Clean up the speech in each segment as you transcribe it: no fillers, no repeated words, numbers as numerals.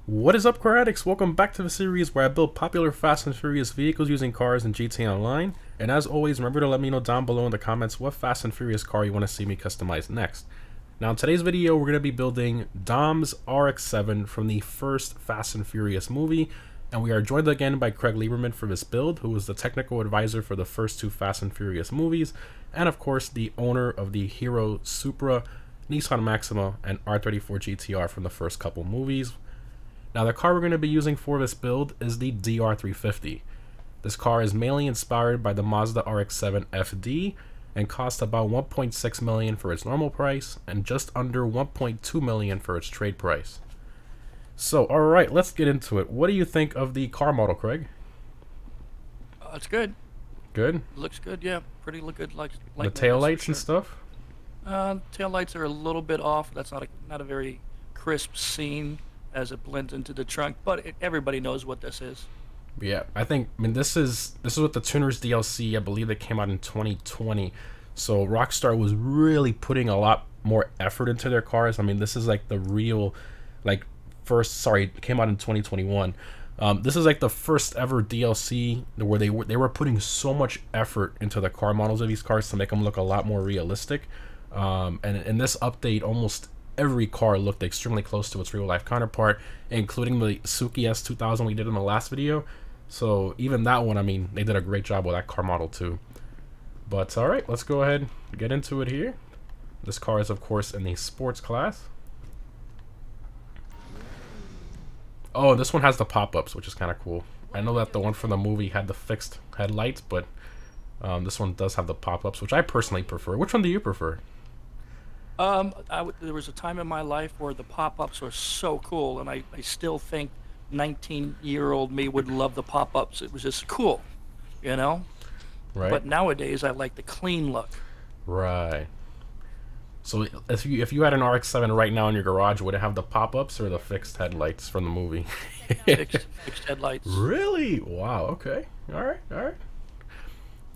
What is up, car addicts? Welcome back to the series where I build popular Fast and Furious vehicles using cars in GTA Online. And as always, remember to let me know down below in the comments what Fast and Furious car you want to see me customize next. Now in today's video, we're going to be building Dom's RX-7 from the first Fast and Furious movie. And we are joined again by Craig Lieberman for this build, who was the technical advisor for the first two Fast and Furious movies. And of course, the owner of the Hero Supra, Nissan Maxima, and R34 GTR from the first couple movies. Now the car we're going to be using for this build is the ZR350. This car is mainly inspired by the Mazda RX-7 FD and costs about $1.6 million for its normal price and just under $1.2 million for its trade price. So alright, let's get into it. What do you think of the car model, Craig? It's good. Good? Looks good, yeah. Pretty look good. Like the tail lights and stuff? Tail lights are a little bit off. That's not a very crisp scene as it blends into the trunk, but everybody knows what this is. Yeah, I mean this is what the Tuners DLC, I believe, that came out in 2020. So Rockstar was really putting a lot more effort into their cars. I mean, this is like the real, like it came out in 2021. This is like the first ever DLC where they were putting so much effort into the car models of these cars to make them look a lot more realistic. And in this update, almost every car looked extremely close to its real-life counterpart, including the Suzuki S2000 we did in the last video. So even that one, I mean, they did a great job with that car model too. But alright, let's go ahead and get into it here. This car is, of course, in the sports class. Oh, this one has the pop-ups, which is kind of cool. I know that the one from the movie had the fixed headlights, but this one does have the pop-ups, which I personally prefer. Which one do you prefer? There was a time in my life where the pop-ups were so cool, and I still think 19-year-old me would love the pop-ups. It was just cool, you know? Right. But nowadays, I like the clean look. Right. So if you had an RX-7 right now in your garage, would it have the pop-ups or the fixed headlights from the movie? Fixed headlights. Really? Wow. Okay. All right.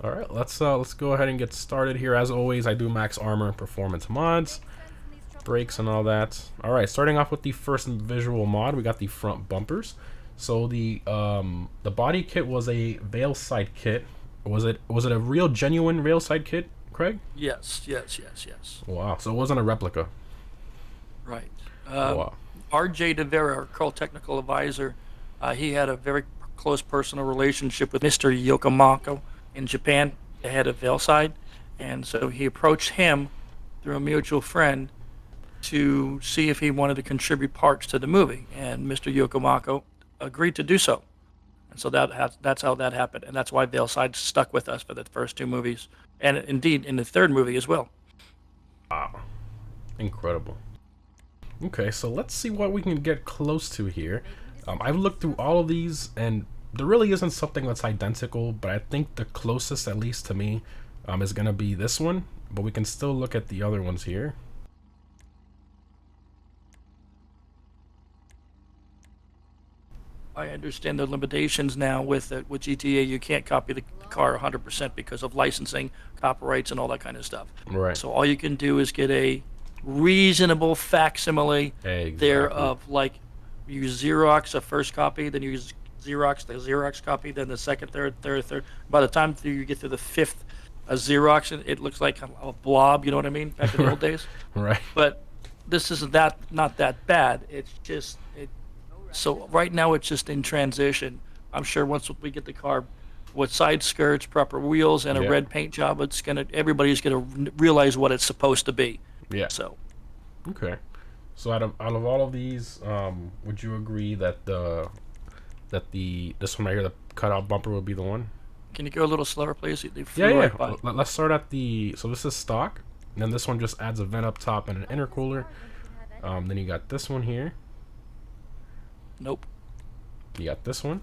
All right, let's go ahead and get started here. As always, I do max armor, performance mods, brakes, and all that. All right, starting off with the first visual mod, we got the front bumpers. So the body kit was a veil side kit. Was it a real genuine rail side kit, Craig? Yes. Wow. So it wasn't a replica. Right. Wow. RJ DeVera, our co-technical advisor, he had a very close personal relationship with Mr. Yokomako in Japan, the head of Veilside, and so he approached him through a mutual friend to see if he wanted to contribute parts to the movie, and Mr. Yokomako agreed to do so, and so that's how that happened, and that's why Veilside stuck with us for the first two movies, and indeed in the third movie as well. Wow, incredible. Okay, so let's see what we can get close to here. I've looked through all of these, and there really isn't something that's identical, but I think the closest, at least to me, is going to be this one. But we can still look at the other ones here. I understand the limitations now with GTA. You can't copy the car 100% because of licensing, copyrights, and all that kind of stuff. Right. So all you can do is get a reasonable facsimile there of, like, you Xerox a first copy, then you use Xerox the Xerox copy, then the second, third. By the time you get to the fifth Xerox, it looks like a blob. You know what I mean? Back in the old days. Right. But this isn't not that bad. It's just So right now it's just in transition. I'm sure once we get the car with side skirts, proper wheels, and a red paint job, everybody's gonna realize what it's supposed to be. Yeah. So. Okay. So out of all of these, would you agree that this one right here, the cutout bumper, would be the one? Can you go a little slower, please? Yeah. Let's start at so this is stock, and then this one just adds a vent up top and an intercooler. Then you got this one here. Nope. You got this one.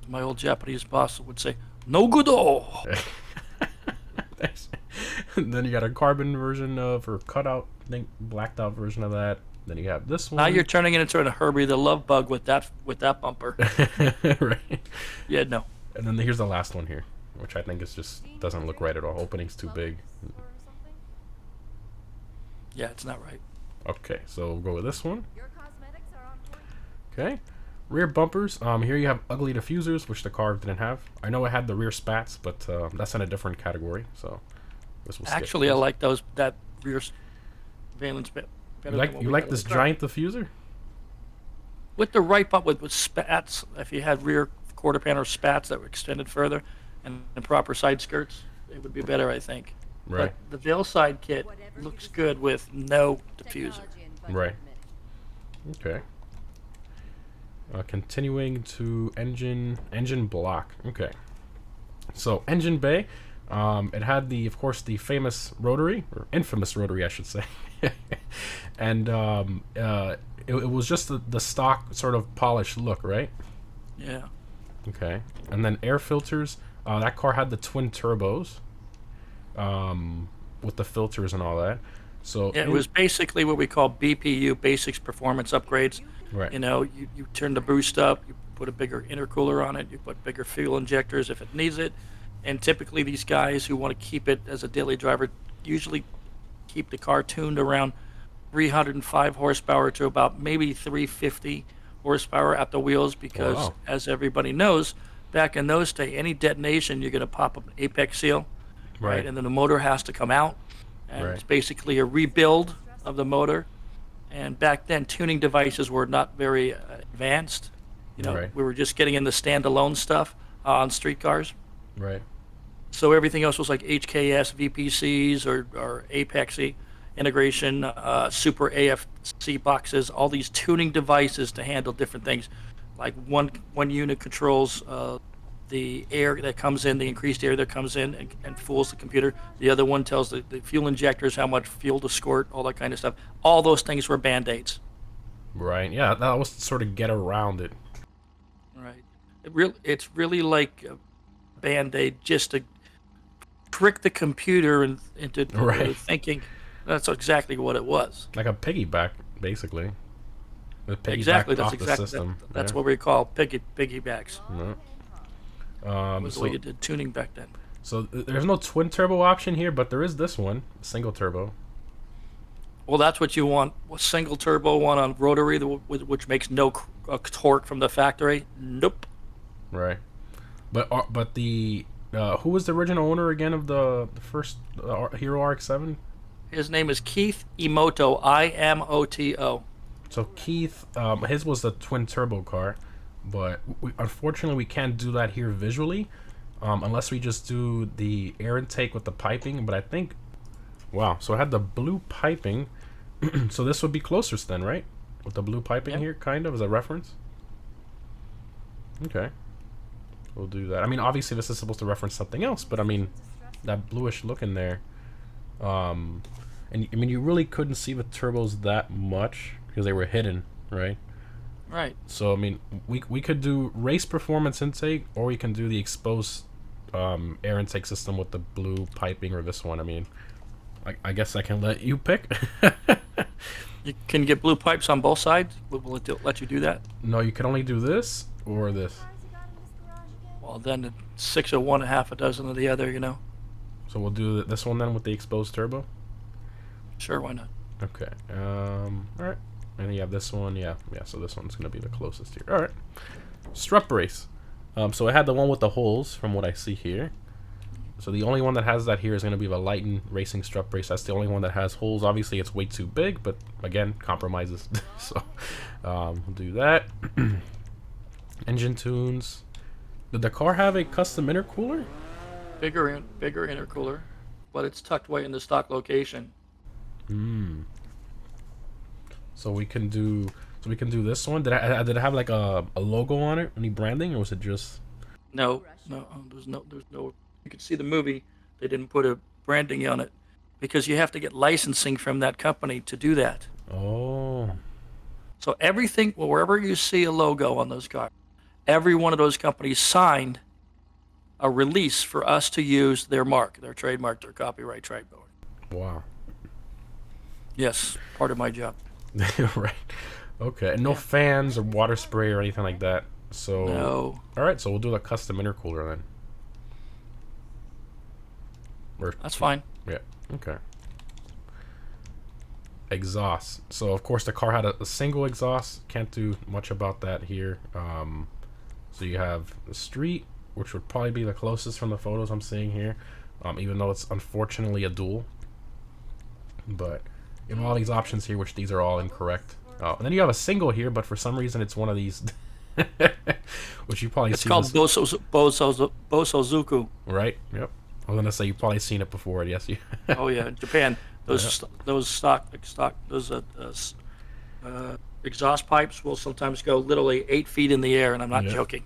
My old Japanese boss would say, "No good-o." Then you got a carbon version or cutout, I think, blacked out version of that. Then you have this one. Now you're turning it into a Herbie the Love Bug with that bumper. Right. Yeah, no. And then here's the last one here, which I think is doesn't look right at all. Opening's too big. Yeah, it's not right. Okay, so we'll go with this one. Okay. Rear bumpers. Here you have ugly diffusers, which the car didn't have. I know it had the rear spats, but that's in a different category. So this will skip Actually, I those. like that rear valence better than what You we like got in this the car. giant diffuser? With the right bump with spats, if you had rear quarter panel spats that were extended further and the proper side skirts, it would be better, I think. Right. But the Veil side kit looks good with no diffuser. Right. Okay. Continuing to engine block. Okay. So engine bay, it had of course the famous rotary, or infamous rotary I should say, and it was just the stock sort of polished look, right? Yeah. Okay. And then air filters. That car had the twin turbos, with the filters and all that. So Yeah, it was basically what we call BPU, Basics Performance Upgrades. right. You know, you turn the boost up, you put a bigger intercooler on it, you put bigger fuel injectors if it needs it. And typically these guys who want to keep it as a daily driver usually keep the car tuned around 305 horsepower to about maybe 350 horsepower at the wheels because, Wow. as everybody knows, back in those days, any detonation, you're going to pop up an apex seal, right? And then the motor has to come out. And Right. it's basically a rebuild of the motor. And back then, tuning devices were not very advanced. You know, Right. we were just getting into standalone stuff on street cars. Right. So everything else was like HKS, VPCs, or Apexy integration, Super AFC boxes, all these tuning devices to handle different things. Like one unit controls the air that comes in, the increased air that comes in, and fools the computer. The other one tells the fuel injectors how much fuel to squirt, all that kind of stuff. All those things were Band-Aids. Right. Yeah, that was to sort of get around it. Right. It's really like a Band-Aid just to trick the computer into Right. thinking. That's exactly what it was. Like a piggyback, basically. The piggyback Exactly. off That's the exactly system. that's yeah. what we call piggybacks. No. Was the way you did tuning back then. So there's no twin turbo option here, but there is this one, single turbo. Well, that's what you want. A single turbo one on rotary, which makes no torque from the factory. Nope. Right. But the who was the original owner again of the first Hero RX-7? His name is Keith Imoto, Imoto. So Keith, his was the twin turbo car, but unfortunately we can't do that here visually, unless we just do the air intake with the piping. But I think, wow, so I had the blue piping, so this would be closest then, right? With the blue piping Yep. here, kind of as a reference. Okay, we'll do that. I mean, obviously this is supposed to reference something else, but I mean, that bluish look in there. And I mean, you really couldn't see the turbos that much because they were hidden, right? Right. So I mean, we could do race performance intake, or we can do the exposed air intake system with the blue piping, or this one. I mean, I guess I can let you pick. You can get blue pipes on both sides. Will it let you do that? No, you can only do this or this. Well, then 6 of one, half a dozen of the other. You know. So we'll do this one then with the exposed turbo. Sure, why not? Okay. All right. And then you have this one. Yeah. So this one's gonna be the closest here. All right. Strut brace. So I had the one with the holes from what I see here. So the only one that has that here is gonna be the Lighten Racing strut brace. That's the only one that has holes. Obviously, it's way too big, but again, compromises. So we'll do that. Engine tunes. Did the car have a custom intercooler? Bigger intercooler, but it's tucked away in the stock location. So we can do this one. Did it have like a logo on it? Any branding, or was it just? No, there's no. You can see the movie. They didn't put a branding on it because you have to get licensing from that company to do that. Oh. So everything, wherever you see a logo on those cars, every one of those companies signed a release for us to use their mark, their trademark, their copyright trademark. Wow. Yes, part of my job. Right. Okay. And no fans or water spray or anything like that. So. No. All right. So we'll do the custom intercooler then. That's fine. Yeah. Okay. exhaust. So of course the car had a single exhaust. Can't do much about that here. So you have the street, which would probably be the closest from the photos I'm seeing here, even though it's unfortunately a dual. But you have all these options here, which these are all incorrect. And then you have a single here, but for some reason it's one of these, which you probably It's called Bosozuku. Right. Yep. I was gonna say you've probably seen it before. Yes. You. Oh yeah, in Japan. Those exhaust pipes will sometimes go literally 8 feet in the air, and I'm not joking.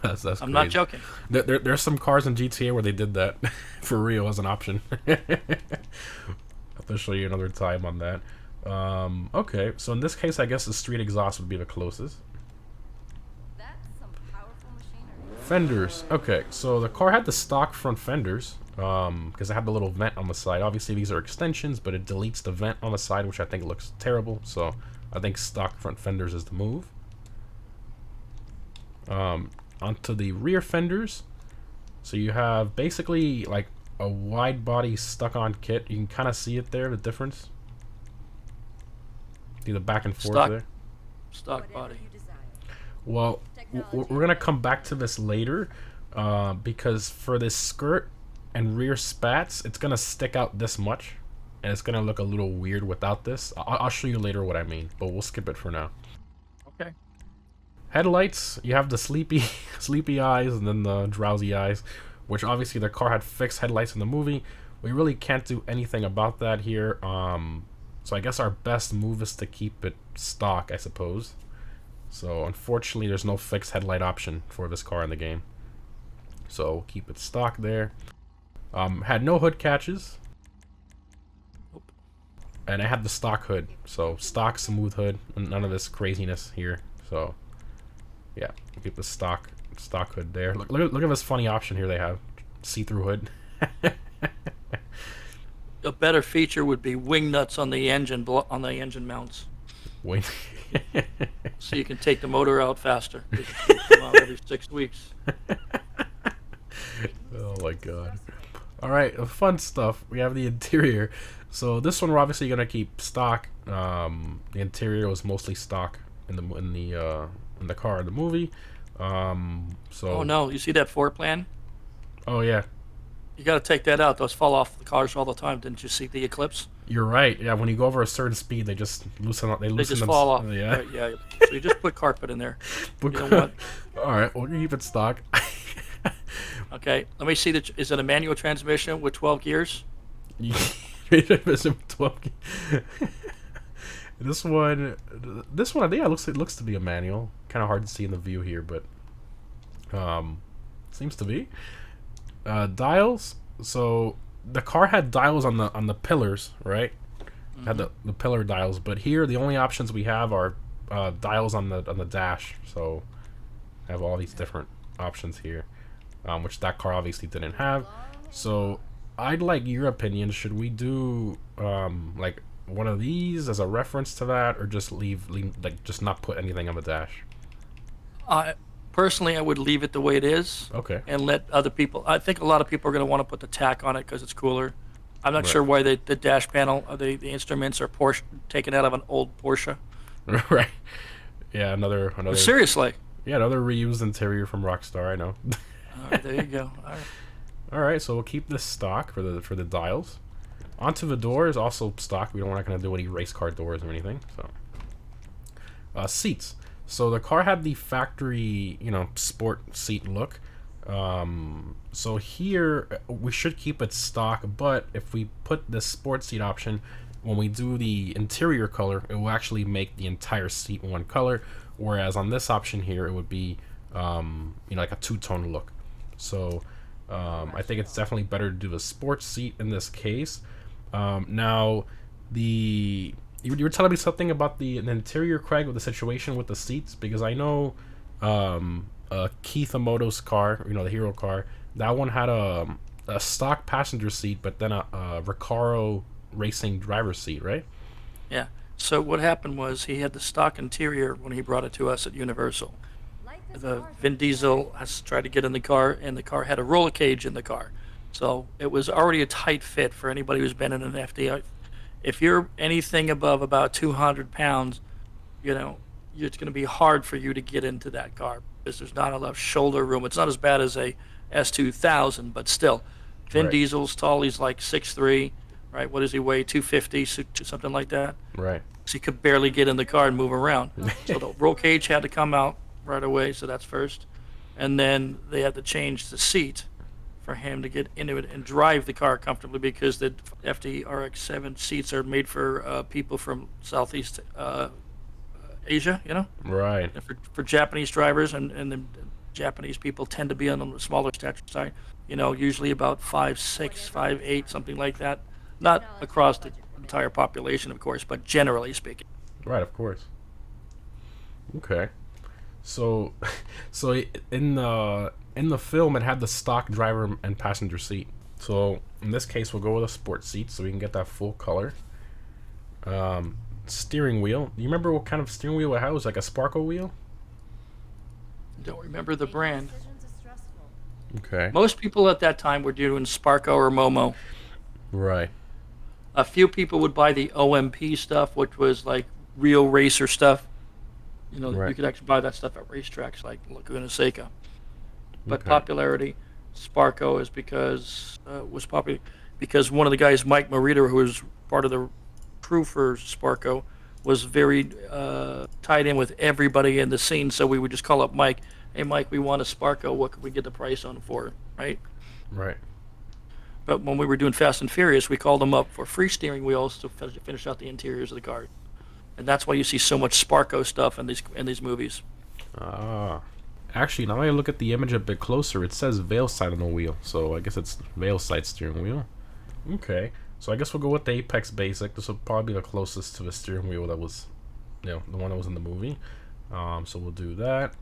That's I'm crazy. not joking. There's some cars in GTA where they did that for real as an option. I'll show you another time on that. Okay, so in this case, I guess the street exhaust would be the closest. That's some powerful machinery. Fenders. Okay, so the car had the stock front fenders, because it had the little vent on the side. Obviously, these are extensions, but it deletes the vent on the side, which I think looks terrible. So I think stock front fenders is the move. Onto the rear fenders. So you have basically like a wide body stuck-on kit. You can kind of see it there, the difference. See the back and forth there. Stock body. Well, we're gonna come back to this later, because for this skirt and rear spats, it's gonna stick out this much, and it's gonna look a little weird without this. I'll show you later what I mean, but we'll skip it for now. Okay. Headlights, you have the sleepy eyes and then the drowsy eyes, which obviously the car had fixed headlights in the movie. We really can't do anything about that here. So I guess our best move is to keep it stock, I suppose. So unfortunately, there's no fixed headlight option for this car in the game. So we'll keep it stock there. Had no hood catches. And I had the stock hood. So stock, smooth hood, and none of this craziness here. So yeah, we'll keep the stock hood there. Look at this funny option here they have. See-through hood. A better feature would be wing nuts on the engine mounts, Wing. so you can take the motor out faster. Come out every 6 weeks. Oh my god. Alright, fun stuff. We have the interior. So this one we're obviously gonna keep stock. The interior was mostly stock in the car in the movie. So Oh no, you see that floor plan? Oh yeah. You got to take that out. Those fall off the cars all the time. Didn't you see the Eclipse? You're right. Yeah, when you go over a certain speed, they just loosen up. They just fall off. Yeah. Right, yeah. So you just put carpet in there. But You know what? All right, we'll keep it stock. Okay. Let me see. Is it a manual transmission with 12 gears? This one, I think it looks to be a manual. Kind of hard to see in the view here, but seems to be. Dials. So the car had dials on the pillars, right? Mm-hmm. Had the pillar dials, but here the only options we have are dials on the dash. So I have all these different options here, which that car obviously didn't have. So I'd like your opinion. Should we do like one of these as a reference to that, or just leave like just not put anything on the dash? Personally, I would leave it the way it is. Okay. And let other people. I think a lot of people are going to want to put the tack on it because it's cooler. I'm not Right. sure why the dash panel, the instruments are Porsche taken out of an old Porsche. Right. Yeah, another. But seriously. Yeah, another reused interior from Rockstar. I know. All right, there you go. All right. All right, so we'll keep this stock for the dials. Onto the doors, also stock. We're not going to do any race car doors or anything. So, seats. So the car had the factory, sport seat look. So here we should keep it stock, but if we put the sport seat option, when we do the interior color, it will actually make the entire seat one color. Whereas on this option here, it would be, like a two-tone look. So I think it's definitely better to do the sports seat in this case. Now, you were telling me something about the interior, Craig, with the situation with the seats, because I know Keith Amoto's car, the hero car, that one had a stock passenger seat, but then a Recaro racing driver's seat, right? Yeah. So what happened was he had the stock interior when he brought it to us at Universal. The Vin Diesel has tried to get in the car, and the car had a roller cage in the car. So it was already a tight fit for anybody who's been in an FDI if you're anything above about 200 pounds, you know, it's going to be hard for you to get into that car because there's not enough shoulder room. It's not as bad as a S2000, but still. Vin Right. Diesel's tall. He's like 6'3", right? What does he weigh? 250, something like that. Right. So he could barely get in the car and move around. So the roll cage had to come out right away, so that's first. And then they had to change the seat for him to get into it and drive the car comfortably because the FD RX-7 seats are made for people from Southeast Asia, you know? Right. And for Japanese drivers, and the Japanese people tend to be on the smaller stature side, you know, usually about 5'6", 5'8", something like that. Not across the entire population, of course, but generally speaking. Right, of course. Okay. So so in the film it had the stock driver and passenger seat. So in this case we'll go with a sports seat so we can get that full color. Steering wheel. You remember what kind of steering wheel it had? It was like a Sparko wheel? Don't remember the brand. Decisions are stressful. Okay. Most people at that time were doing Sparko or Momo. Right. A few people would buy the OMP stuff, which was like real racer stuff. You know, Right. you could actually buy that stuff at racetracks like Laguna Seca. But Okay. popularity, Sparko is because was popular because one of the guys, Mike Morita, who was part of the crew for Sparko, was very tied in with everybody in the scene. So we would just call up Mike. Hey, Mike, we want a Sparko. What could we get the price on it for? Right. Right. But when we were doing Fast and Furious, we called them up for free steering wheels to finish out the interiors of the car, and that's why you see so much Sparko stuff in these movies. Ah. Actually, now I look at the image a bit closer, it says Veil Side on the wheel, so I guess it's Veil Side steering wheel. Okay. So I guess we'll go with the Apex Basic. This will probably be the closest to the steering wheel that was, you know, the one that was in the movie. So we'll do that.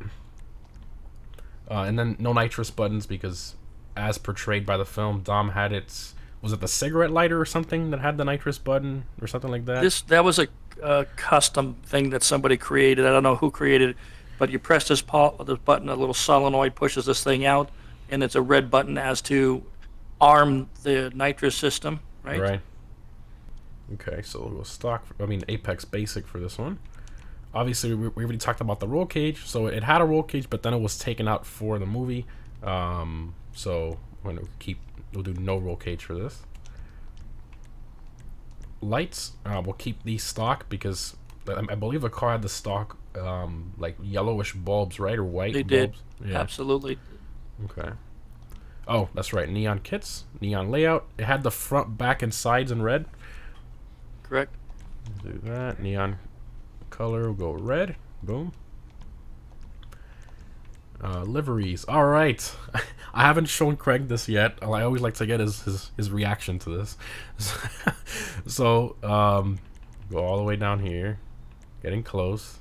And then no nitrous buttons because, as portrayed by the film, Dom had was it the cigarette lighter or something that had the nitrous button or something like that? That was a custom thing that somebody created. I don't know who created it, but you press this button, a little solenoid pushes this thing out, and it's a red button as to arm the nitrous system, right? Right. Okay, so we'll go stock. Apex Basic for this one. Obviously, we already talked about the roll cage. So it had a roll cage, but then it was taken out for the movie. So we'll do no roll cage for this. Lights, we'll keep these stock because I believe the car had the stock like yellowish bulbs, right, or white? They did. bulbs? Yeah. Absolutely. Okay. Oh, that's right. Neon kits, neon layout. It had the front, back, and sides in red. Correct. Do that. Neon color. We'll go red. Boom. Liveries. All right. I haven't shown Craig this yet. I always like to get his reaction to this. So, go all the way down here. Getting close.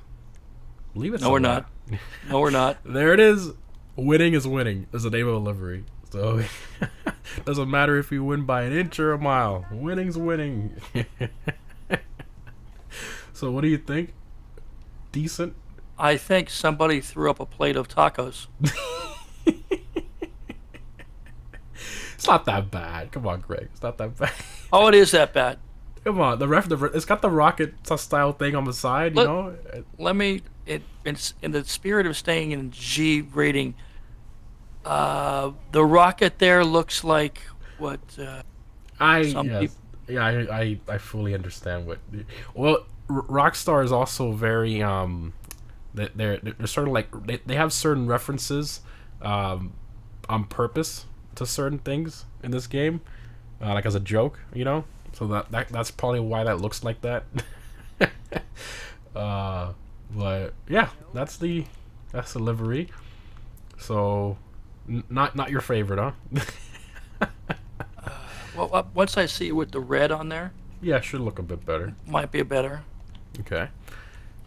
Leave it. No, we're not. No, we're not. There it is. Winning is winning. Is the name of a livery. So doesn't matter if you win by an inch or a mile. Winning's winning. So what do you think? Decent? I think somebody threw up a plate of tacos. It's not that bad. Come on, Greg. It's not that bad. Oh, it is that bad. Come on. It's got the rocket style thing on the side, you know? Let me, it's in the spirit of staying in G rating, the rocket there looks like what some Yes. people. Yeah, I fully understand what. Well, Rockstar is also very they're sort of like they have certain references on purpose to certain things in this game, like as a joke, you know. So that's probably why that looks like that. But yeah, that's the livery. So not your favorite, huh? Well, once I see it with the red on there, Yeah, should look a bit better. might be better. Okay.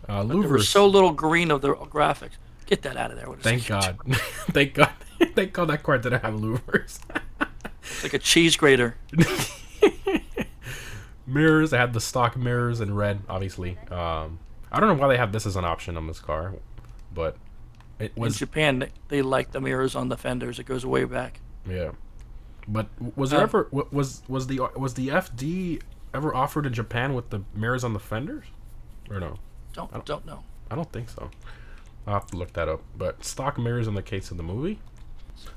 There was Louvers. so little green of the graphics. Get that out of there. What is Thank it? God. Thank God. Thank God that car didn't have louvers. It's like a cheese grater. Mirrors. They had the stock mirrors in red, obviously. I don't know why they have this as an option on this car, but it In was. Japan, they like the mirrors on the fenders. It goes way back. Yeah. But was there ever was the FD ever offered in Japan with the mirrors on the fenders? Or no? Don't know. I don't think so. I'll have to look that up. But stock mirrors in the case of the movie.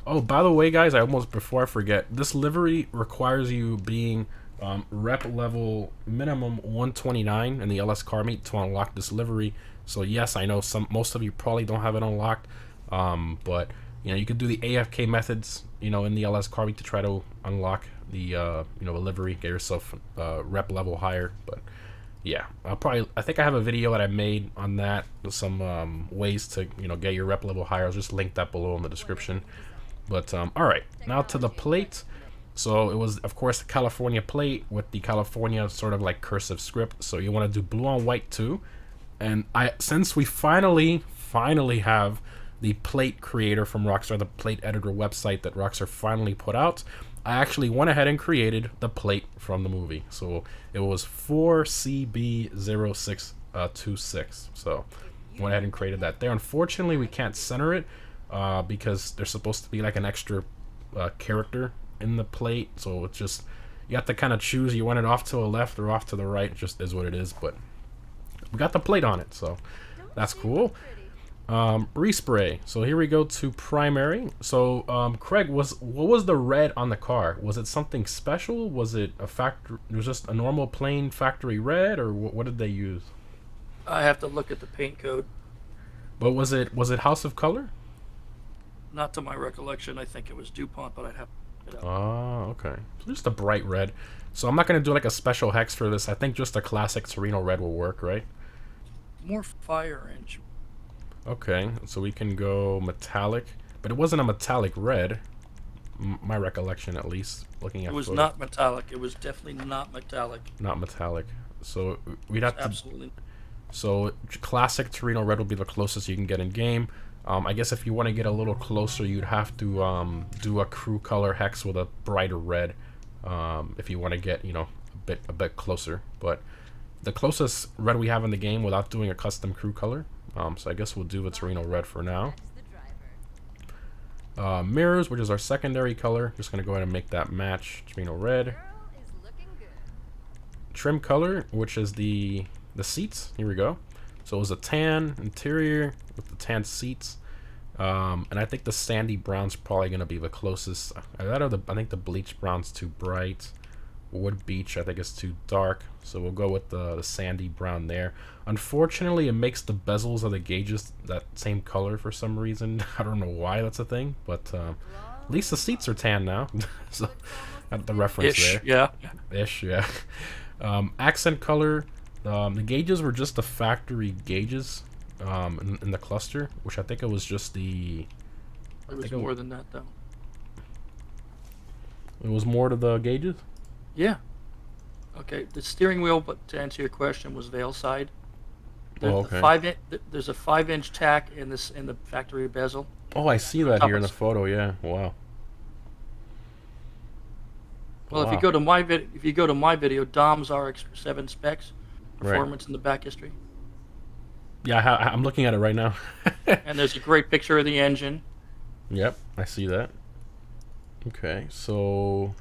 Oh, by the way, guys, before I forget, this livery requires you being rep level minimum 129 in the LS car meet to unlock this livery. So yes, I know most of you probably don't have it unlocked, but you could do the AFK methods, in the LS car meet to try to unlock the the livery, get yourself rep level higher. But yeah, I think I have a video that I made on that with some ways to get your rep level higher. I'll just link that below in the description. But all right, now to the plate. So it was, of course, the California plate with the California sort of like cursive script. So you want to do blue on white too. And since we finally have the plate creator from Rockstar, the plate editor website that Rockstar finally put out, I actually went ahead and created the plate from the movie. So it was 4CB0626. So went ahead and created that there. Unfortunately, we can't center it because there's supposed to be like an extra character in the plate. So it's just, you have to kind of choose. You want it off to the left or off to the right. It just is what it is. But we got the plate on it, so that's cool. Respray. So here we go to primary. So Craig, what was the red on the car? Was it something special? Was it a factory? It was just a normal plain factory red, or what did they use? I have to look at the paint code. But was it House of Color? Not to my recollection. I think it was DuPont, but I'd have to look it up. Oh, okay. So just a bright red. So I'm not gonna do like a special hex for this. I think just a classic Torino red will work, right? More fire inch. Okay, so we can go metallic, but it wasn't a metallic red. My recollection, at least, looking at It was photos. not metallic. It was definitely not metallic. Not metallic. So we'd have to. Absolutely. So classic Torino red will be the closest you can get in game. I guess if you want to get a little closer, you'd have to do a crew color hex with a brighter red. If you want to get a bit closer, but the closest red we have in the game without doing a custom crew color. So I guess we'll do the Torino red for now. Mirrors, which is our secondary color. Just gonna go ahead and make that match Torino red. Trim color, which is the seats. Here we go. So it was a tan interior with the tan seats. And I think the sandy brown's probably gonna be the closest. I think the bleach brown's too bright. Wood beach I think is too dark, so we'll go with the sandy brown there. Unfortunately, it makes the bezels of the gauges that same color for some reason. I don't know why that's a thing, but at least the seats are tan now. So got the reference there. Yeah. Ish, yeah. Accent color. The gauges were just the factory gauges in the cluster, which I think it was just the. It was more than that though. It was more to the gauges. Yeah. Okay. The steering wheel, but to answer your question, was Vale side. Okay. There's a 5-inch tack in the factory bezel. Oh, I see that here in the photo. Yeah. Wow. Well, if you go to my video, Dom's RX-7 specs, performance in the back history. Yeah, I'm looking at it right now. And there's a great picture of the engine. Yep, I see that. Okay, so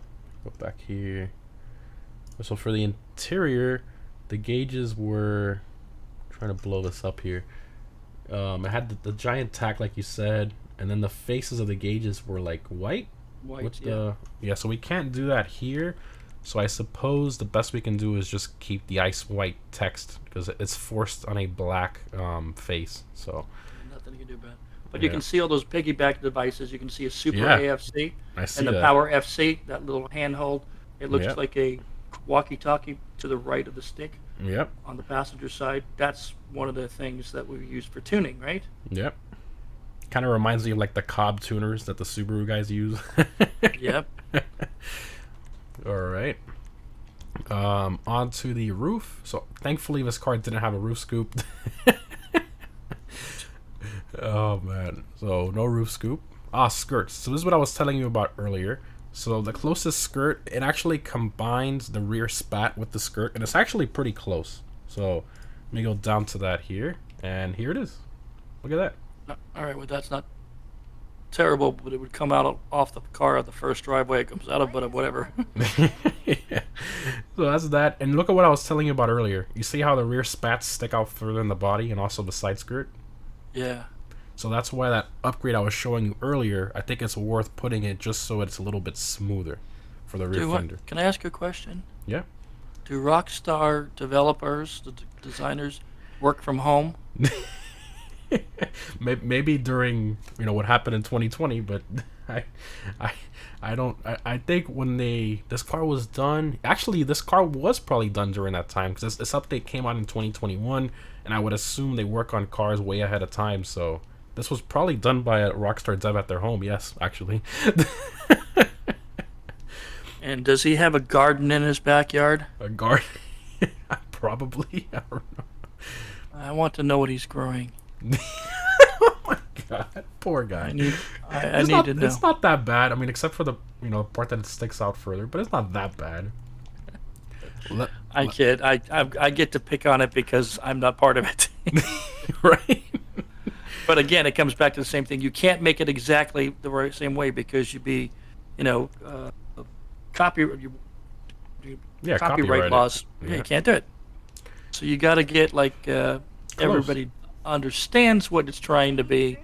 go back here. So for the interior, the gauges were trying to blow this up here. It had the giant tack, like you said, and then the faces of the gauges were like white. Yeah. So we can't do that here. So I suppose the best we can do is just keep the ice white text because it's forced on a black face. So nothing you can do about it. But you can see all those piggyback devices. You can see a Supra AFC and the Power FC, that little handhold. It looks like a walkie-talkie to the right of the stick. Yep. On the passenger side, that's one of the things that we use for tuning, right? Yep. Kind of reminds me of like the Cobb tuners that the Subaru guys use. Yep. All right. Onto the roof. So thankfully this car didn't have a roof scoop. Oh man. So no roof scoop. Skirts. So this is what I was telling you about earlier. So the closest skirt, it actually combines the rear spat with the skirt, and it's actually pretty close. So let me go down to that here, and here it is. Look at that. All right, well that's not. terrible, but it would come out off the car at the first driveway it comes out of, but whatever. Yeah. So that's that. And look at what I was telling you about earlier. You see how the rear spats stick out further in the body and also the side skirt? Yeah. So that's why that upgrade I was showing you earlier, I think it's worth putting it just so it's a little bit smoother for the rear fender. Can I ask you a question? Yeah. Do Rockstar developers, the designers, work from home? Maybe during what happened in 2020, but I don't. I think when this car was done, actually this car was probably done during that time because this update came out in 2021, and I would assume they work on cars way ahead of time. So this was probably done by a Rockstar dev at their home. Yes, actually. And does he have a garden in his backyard? A garden? Probably. I don't know. I want to know what he's growing. Oh my god, poor guy. I need to know. It's not that bad. I mean, except for the part that it sticks out further, but it's not that bad. I kid. I get to pick on it because I'm not part of it. Right. But again, it comes back to the same thing. You can't make it exactly the same way because you'd be, copyright laws. Yeah, you can't do it. So you got to get everybody understands what it's trying to be,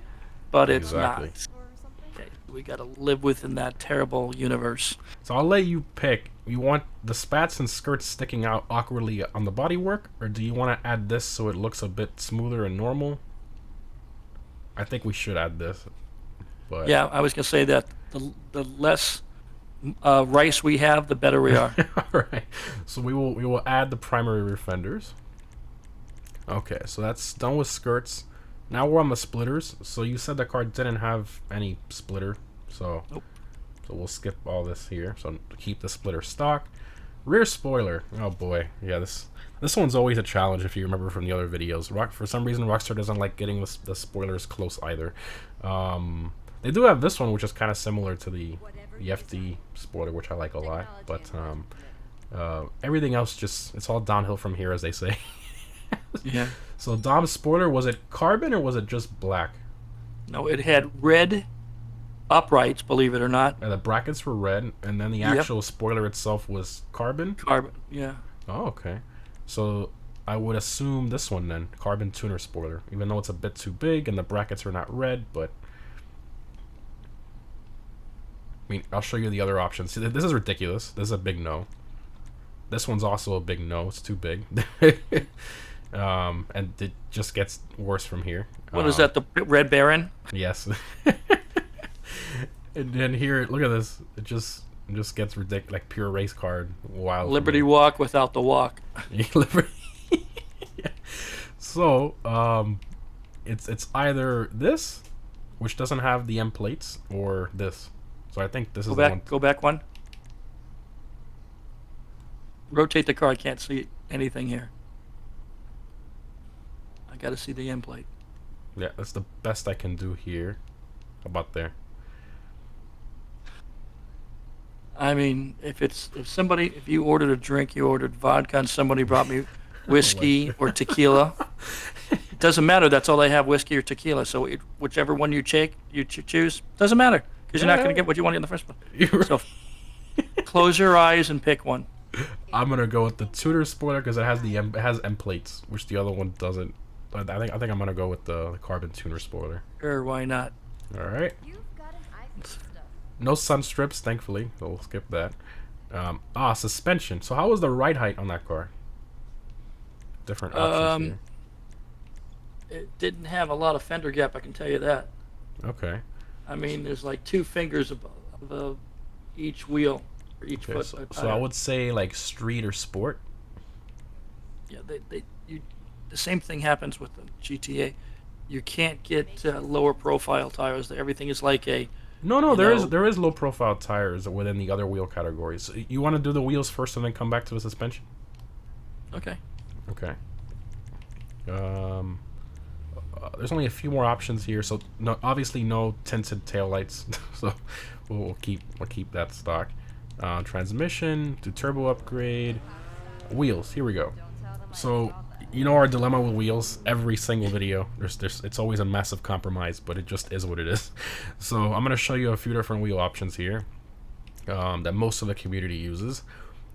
but it's Exactly. not. Okay, we got to live within that terrible universe. So I'll let you pick. You want the spats and skirts sticking out awkwardly on the bodywork, or do you want to add this so it looks a bit smoother and normal? I think we should add this. But Yeah, I was gonna say that the less rice we have, the better we are. All right. So we will add the primary rear fenders. Okay, so that's done with skirts. Now we're on the splitters. So you said the car didn't have any splitter, so Nope. so we'll skip all this here. So keep the splitter stock. Rear spoiler. Oh boy, yeah, this one's always a challenge if you remember from the other videos. For some reason, Rockstar doesn't like getting the spoilers close either. They do have this one, which is kind of similar to the FD spoiler, which I like a lot. But everything else it's all downhill from here, as they say. Yeah. So Dom's spoiler, was it carbon or was it just black? No, it had red uprights, believe it or not. The brackets were red, and then the Yep. actual spoiler itself was carbon? Carbon. Yeah. Oh, okay. So I would assume this one then, carbon tuner spoiler, even though it's a bit too big and the brackets are not red, but I mean, I'll show you the other options. See, this is ridiculous. This is a big no. This one's also a big no. It's too big. And it just gets worse from here. What is that? The Red Baron? Yes. And then here, look at this. It just gets ridiculous, like pure race card. Wild. Liberty Walk without the walk. Liberty. Yeah. So, it's either this, which doesn't have the M plates, or this. So I think this is the one. Go back one. Rotate the car. I can't see anything here. I got to see the end plate. Yeah, that's the best I can do here. How about there? I mean, if you ordered a drink, you ordered vodka, and somebody brought me whiskey or tequila, it doesn't matter. That's all they have, whiskey or tequila. So whichever one you choose, doesn't matter because you're not going to get what you want in the first place. So close your eyes and pick one. I'm gonna go with the tuner spoiler because it has M plates, which the other one doesn't. I think I'm gonna go with the carbon tuner spoiler. Sure, why not? All right. You've got an eye for stuff. No sun strips, thankfully. So we'll skip that. Suspension. So how was the ride height on that car? Different options It didn't have a lot of fender gap, I can tell you that. here. Okay. I mean, there's like 2 fingers above each wheel or each Okay, foot. so I would say like street or sport. Yeah, the same thing happens with the GTA. You can't get lower profile tires. Everything is like a. No, there is low profile tires within the other wheel categories. So you want to do the wheels first and then come back to the suspension? Okay. Okay. There's only a few more options here, so obviously no tinted taillights. So we'll keep that stock. Transmission, do turbo upgrade, wheels. Here we go. So You know our dilemma with wheels. Every single video, it's always a massive compromise, but it just is what it is. So I'm gonna show you a few different wheel options here that most of the community uses.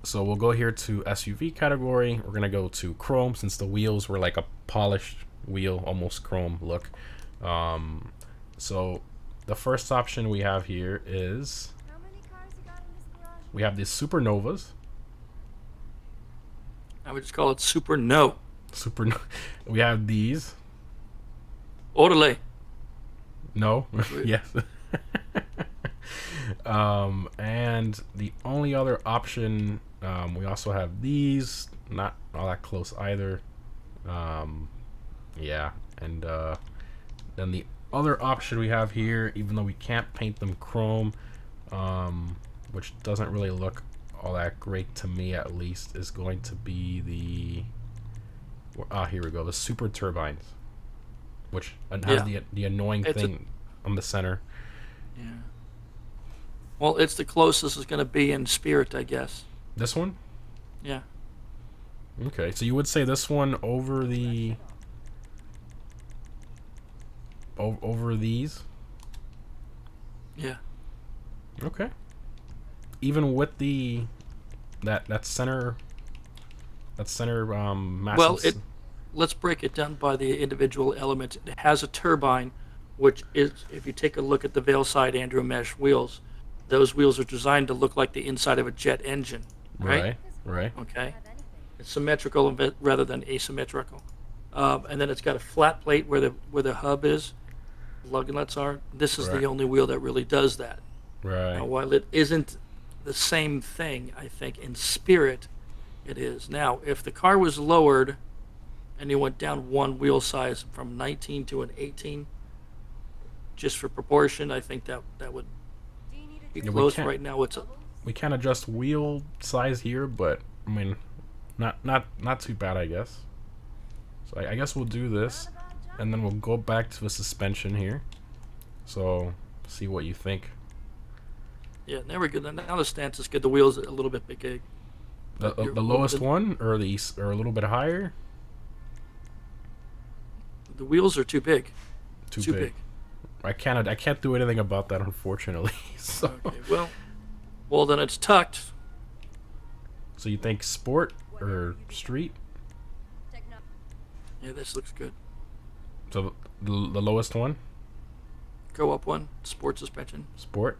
So we'll go here to SUV category. We're gonna go to chrome since the wheels were like a polished wheel, almost chrome look. So the first option we have here is How many cars you got in this garage? we have the Supernovas. I would just call it Super No. We have these. Orderly. No. Yes. And the only other option, we also have these. Not all that close either. Yeah. And then the other option we have here, even though we can't paint them chrome, which doesn't really look all that great to me at least, is going to be the here we go, the super turbines, which has the annoying thing on the center. Yeah. Well, it's the closest it's going to be in spirit, I guess. This one? Yeah. Okay, so you would say this one over the over these? Yeah. Okay. Even with the that center massive. Well, let's break it down by the individual elements. It has a turbine, which is, if you take a look at the Veil side Andrew mesh wheels, those wheels are designed to look like the inside of a jet engine, right? Right. Okay. It's symmetrical rather than asymmetrical. And then it's got a flat plate where the hub is, lug nuts are. This is the only wheel that really does that. Right. Now, while it isn't the same thing, I think in spirit it is. Now, if the car was lowered and you went down one wheel size from 19 to an 18, just for proportion, I think that would be close. Right now we can't adjust wheel size here, but I mean, not too bad, I guess. So I guess we'll do this, and then we'll go back to the suspension here. So see what you think. Yeah, there we go. Now the stance is good. The wheels a little bit big. The lowest one, or a little bit higher. The wheels are too big. Too big. I can't do anything about that, unfortunately. So. Okay, well then it's tucked. So you think sport or street? Yeah, this looks good. So the lowest one? Go up one. Sport suspension. Sport?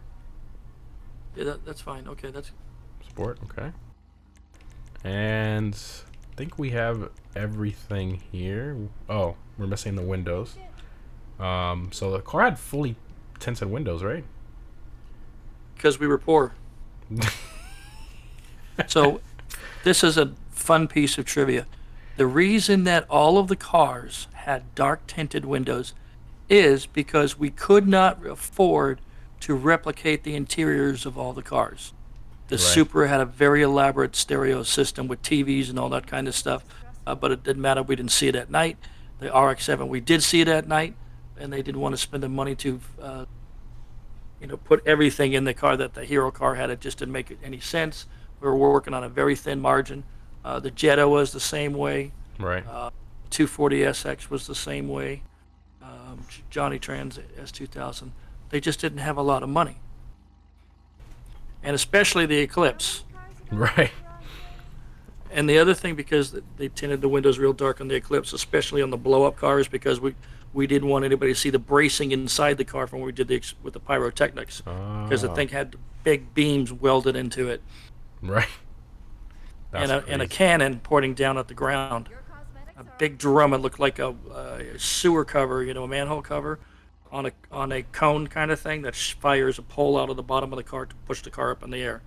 Yeah, that's fine. Okay, that's... Sport, okay. And I think we have everything here. Oh, we're missing the windows. So the car had fully tinted windows, right? Because we were poor. So this is a fun piece of trivia. The reason that all of the cars had dark tinted windows is because we could not afford to replicate the interiors of all the cars. The Supra had a very elaborate stereo system with TVs and all that kind of stuff, but it didn't matter. We didn't see it at night. The RX-7, we did see it at night, and they didn't want to spend the money to, put everything in the car that the Hero car had. It just didn't make any sense. We were working on a very thin margin. The Jetta was the same way. Right. 240SX was the same way. Johnny Trans S2000. They just didn't have a lot of money. And especially the Eclipse. Right. And the other thing, because they tinted the windows real dark on the Eclipse, especially on the blow-up cars, because we didn't want anybody to see the bracing inside the car from when we did with the pyrotechnics, because the thing had big beams welded into it. Right. And a cannon pointing down at the ground. A big drum. It looked like a sewer cover, a manhole cover, on a cone kind of thing that fires a pole out of the bottom of the car to push the car up in the air.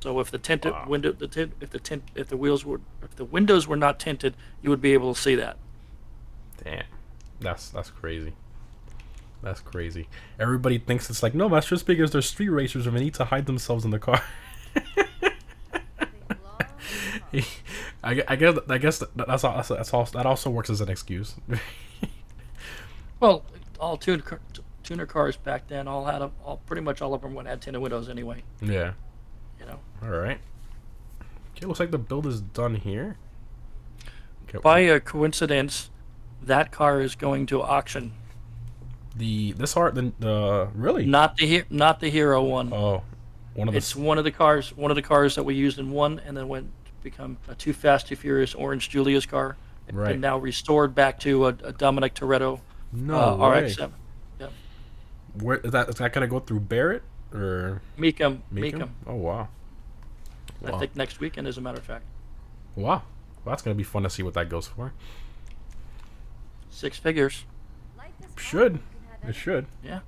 So if the tinted window, if the windows were not tinted, you would be able to see that. Damn, that's crazy. That's crazy. Everybody thinks it's like, no, that's just because they're street racers and they need to hide themselves in the car. I guess that also works as an excuse. Well, all tuner cars back then pretty much all of them had tinted windows anyway. Yeah. All right. Okay, looks like the build is done here. By a coincidence, that car is going to auction. The really? Not the Hero one. Oh, one of the It's one of the cars that we used in one, and then went to become a Too Fast, Too Furious Orange Julius car, Right. and now restored back to a Dominic Toretto no way. RX-7. Yep. Where is that gonna go through Barrett or Meekum. Oh wow. I think next weekend, as a matter of fact. Wow. Well, that's gonna be fun to see what that goes for. 6 figures. Life is hard. Should. You can have It should. Yeah.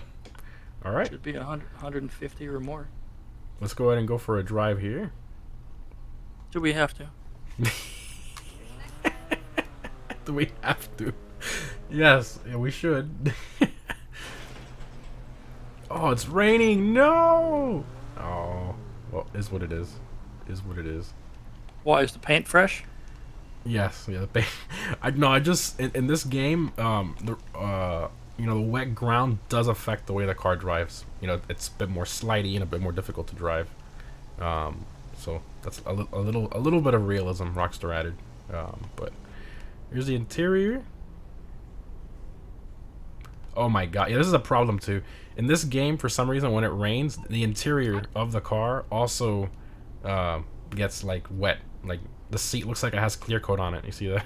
All right. Should be 150 or more. Let's go ahead and go for a drive here. Do we have to? Do we have to? Yes, yeah, we should. Oh, it's raining. No. Oh, well, is what it is. Is what it is. Why, is the paint fresh? Yes, yeah. I just in this game, the wet ground does affect the way the car drives. You know, it's a bit more slidey and a bit more difficult to drive. So that's a little bit of realism Rockstar added. But here's the interior. Oh my god, yeah, this is a problem too. In this game, for some reason, when it rains, the interior of the car also gets like wet. Like the seat looks like it has clear coat on it. You see that?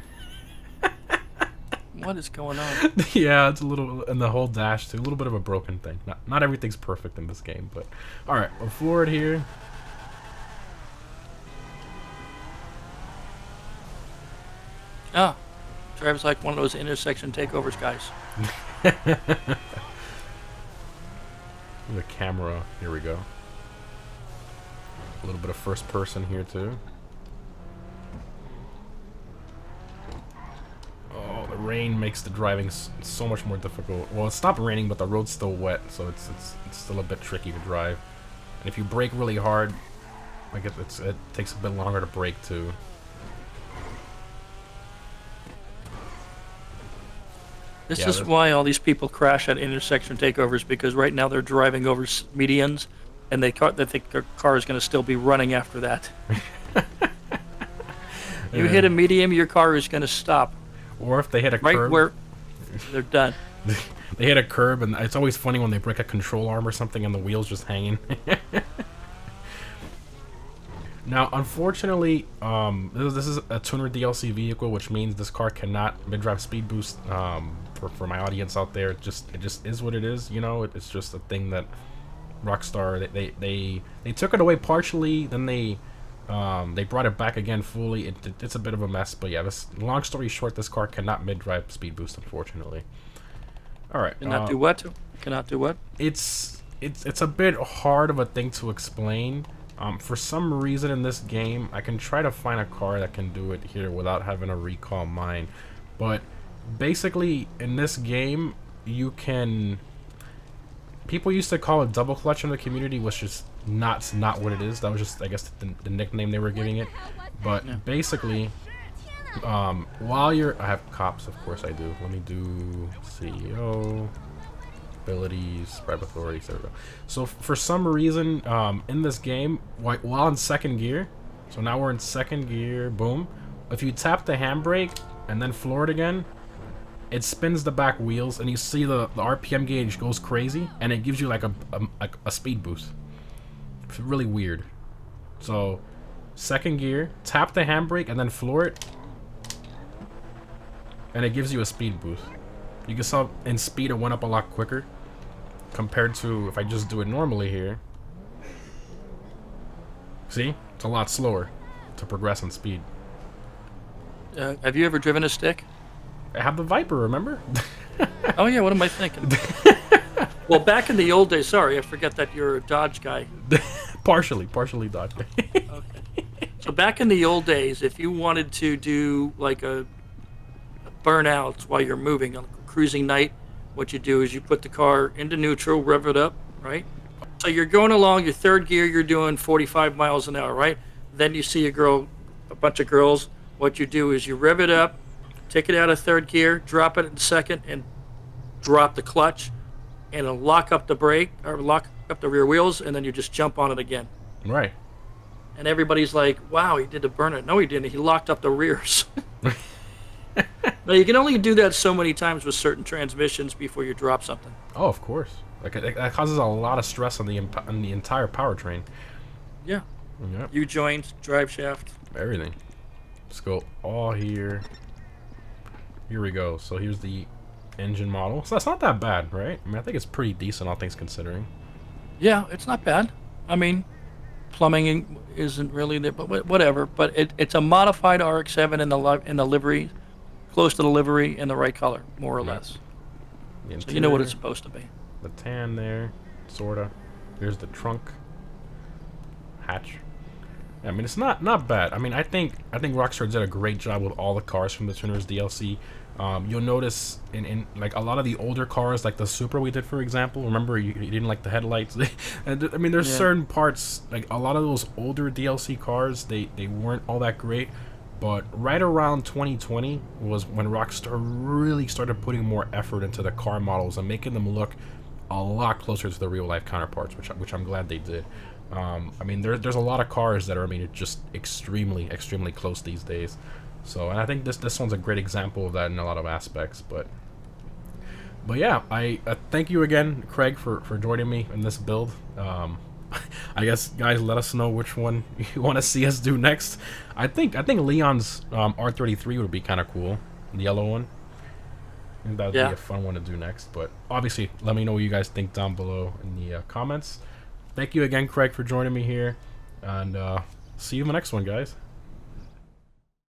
What is going on? Yeah, it's a little, and the whole dash too. A little bit of a broken thing. Not everything's perfect in this game, but all right. We'll forward here. Ah, drives like one of those intersection takeovers guys. The camera. Here we go. A little bit of first person here too. Oh, the rain makes the driving so much more difficult. Well, it stopped raining, but the road's still wet, so it's still a bit tricky to drive. And if you brake really hard, like it takes a bit longer to brake too. This Yeah, is why all these people crash at intersection takeovers, because right now they're driving over medians, and they think their car is going to still be running after that. You hit a medium, your car is going to stop. Or if they hit a Right curb. where they're done. They hit a curb, and it's always funny when they break a control arm or something and the wheel's just hanging. Now, unfortunately, this is a tuner DLC vehicle, which means this car cannot mid-drive speed boost. For my audience out there, it just is what it is. You know, it's just a thing that Rockstar they took it away partially, then they brought it back again fully. It's a bit of a mess, but yeah. Long story short, this car cannot mid-drive speed boost, unfortunately. All right. Cannot do what? Cannot do what? It's a bit hard of a thing to explain. For some reason in this game, I can try to find a car that can do it here without having to recall mine. But basically, in this game, you can... People used to call it double clutch in the community, which is not what it is. That was just, I guess, the nickname they were giving it. But basically, while you're... I have cops, of course I do. Let me do CEO... abilities, bribe authorities, there we go. So for some reason, in this game, while in second gear, so now we're in second gear, boom. If you tap the handbrake and then floor it again, it spins the back wheels, and you see the RPM gauge goes crazy, and it gives you like a speed boost. It's really weird. So second gear, tap the handbrake and then floor it, and it gives you a speed boost. You can saw in speed it went up a lot quicker compared to if I just do it normally here. See? It's a lot slower to progress in speed. Have you ever driven a stick? I have the Viper, remember? Oh yeah, what am I thinking? Well, back in the old days, sorry, I forget that you're a Dodge guy. partially Dodge. Okay. So back in the old days, if you wanted to do like a burnout while you're moving on a cruising night, what you do is you put the car into neutral, rev it up, right? So you're going along your third gear, you're doing 45 miles an hour, right? Then you see a bunch of girls. What you do is you rev it up, take it out of third gear, drop it in second, and drop the clutch, and it'll lock up the brake, or lock up the rear wheels, and then you just jump on it again. Right. And everybody's like, wow, he did a burnout. No, he didn't. He locked up the rears. Now you can only do that so many times with certain transmissions before you drop something. Oh, of course. Like that causes a lot of stress on on the entire powertrain. Yeah. Yep. U joints, drive shaft. Everything. Let's go all here. Here we go. So here's the engine model. So that's not that bad, right? I mean, I think it's pretty decent, all things considering. Yeah, it's not bad. I mean, plumbing isn't really there, but whatever. But it's a modified RX-7 in the livery, close to the livery in the right color, more or Yeah. less. The So you know what interior, it's supposed to be. the tan there, sorta. Here's the trunk hatch. I mean, it's not bad. I mean, I think Rockstar did a great job with all the cars from the Tuners DLC. You'll notice in like a lot of the older cars, like the Supra we did, for example. Remember, you didn't like the headlights. And I mean, there's Yeah. certain parts, like a lot of those older DLC cars, they weren't all that great. But right around 2020 was when Rockstar really started putting more effort into the car models and making them look a lot closer to the real life counterparts, which I'm glad they did. I mean, there's a lot of cars that are, I mean, just extremely close these days. So, and I think this one's a great example of that in a lot of aspects. But yeah, I thank you again, Craig, for joining me in this build. I guess, guys, let us know which one you want to see us do next. I think Leon's R33 would be kind of cool, the yellow one. I think that would be a fun one to do next. But obviously, let me know what you guys think down below in the comments. Thank you again, Craig, for joining me here, and see you in the next one, guys.